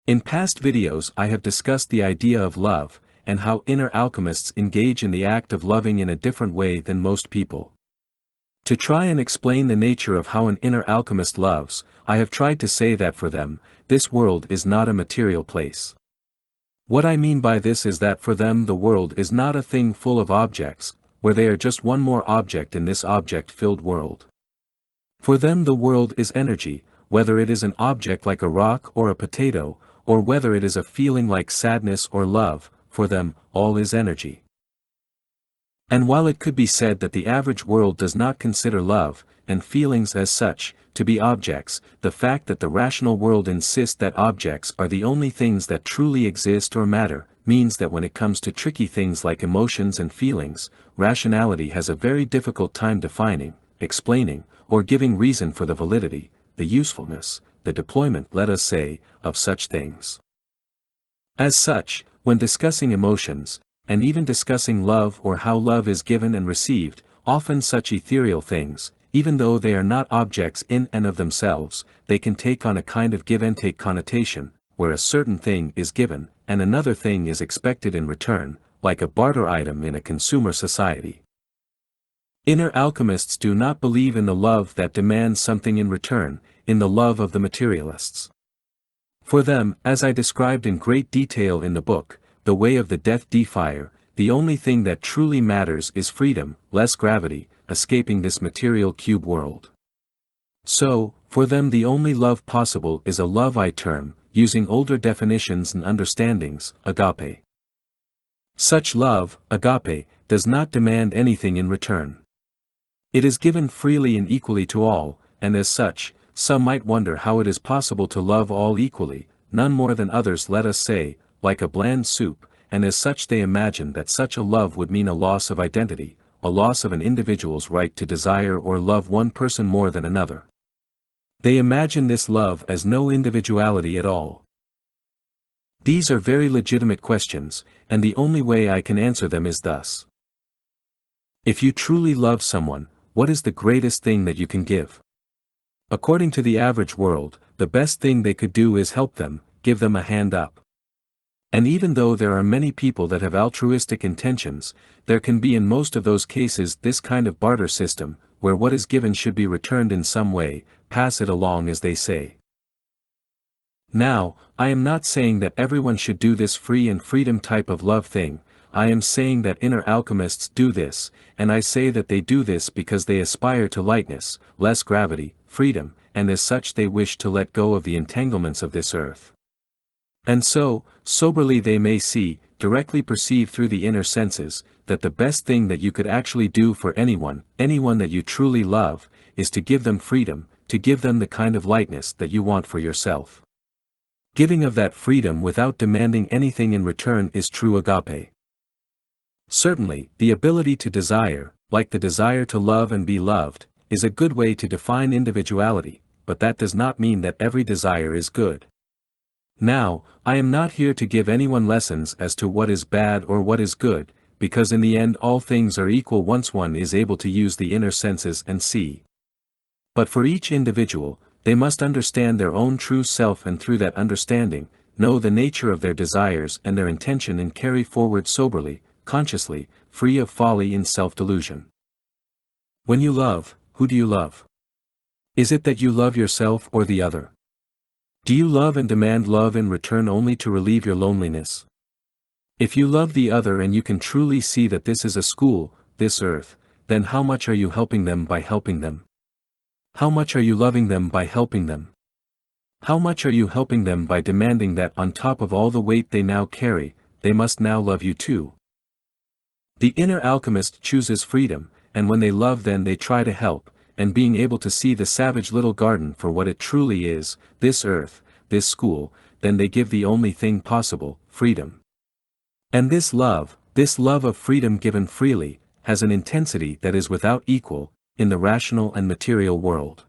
In past videos I have discussed the idea of love, and how inner alchemists engage in the act of loving in a different way than most people. To try and explain the nature of how an inner alchemist loves, I have tried to say that for them, this world is not a material place. What I mean by this is that for them the world is not a thing full of objects, where they are just one more object in this object-filled world. For them the world is energy, whether it is an object like a rock or a potato, or whether it is a feeling like sadness or love, for them, all is energy. And while it could be said that the average world does not consider love, and feelings as such, to be objects, the fact that the rational world insists that objects are the only things that truly exist or matter, means that when it comes to tricky things like emotions and feelings, rationality has a very difficult time defining, explaining, or giving reason for the validity, the usefulness, the deployment, let us say, of such things. As such, when discussing emotions, and even discussing love or how love is given and received, often such ethereal things, even though they are not objects in and of themselves, they can take on a kind of give-and-take connotation, where a certain thing is given, and another thing is expected in return, like a barter item in a consumer society. Inner alchemists do not believe in the love that demands something in return, in the love of the materialists. For them, as I described in great detail in the book, The Way of the Death Defier, the only thing that truly matters is freedom, less gravity, escaping this material cube world. So, for them the only love possible is a love I term, using older definitions and understandings, agape. Such love, agape, does not demand anything in return. It is given freely and equally to all, and as such, some might wonder how it is possible to love all equally, none more than others, let us say, like a bland soup, and as such they imagine that such a love would mean a loss of identity, a loss of an individual's right to desire or love one person more than another. They imagine this love as no individuality at all. These are very legitimate questions, and the only way I can answer them is thus. If you truly love someone, what is the greatest thing that you can give? According to the average world, the best thing they could do is help them, give them a hand up. And even though there are many people that have altruistic intentions, there can be in most of those cases this kind of barter system, where what is given should be returned in some way, pass it along as they say. Now, I am not saying that everyone should do this free and freedom type of love thing, I am saying that inner alchemists do this, and I say that they do this because they aspire to lightness, less gravity, freedom, and as such they wish to let go of the entanglements of this earth. And so, soberly they may see, directly perceive through the inner senses, that the best thing that you could actually do for anyone that you truly love, is to give them freedom, to give them the kind of lightness that you want for yourself. Giving of that freedom without demanding anything in return is true agape. Certainly, the ability to desire, like the desire to love and be loved, is a good way to define individuality, but that does not mean that every desire is good. Now, I am not here to give anyone lessons as to what is bad or what is good, because in the end all things are equal once one is able to use the inner senses and see. But for each individual, they must understand their own true self and through that understanding, know the nature of their desires and their intention and carry forward soberly, consciously, free of folly and self-delusion. When you love, who do you love? Is it that you love yourself or the other? Do you love and demand love in return only to relieve your loneliness? If you love the other and you can truly see that this is a school, this earth, then how much are you helping them by helping them? How much are you loving them by helping them? How much are you helping them by demanding that on top of all the weight they now carry, they must now love you too? The inner alchemist chooses freedom, and when they love then they try to help, and being able to see the savage little garden for what it truly is, this earth, this school, then they give the only thing possible, freedom. And this love of freedom given freely, has an intensity that is without equal, in the rational and material world.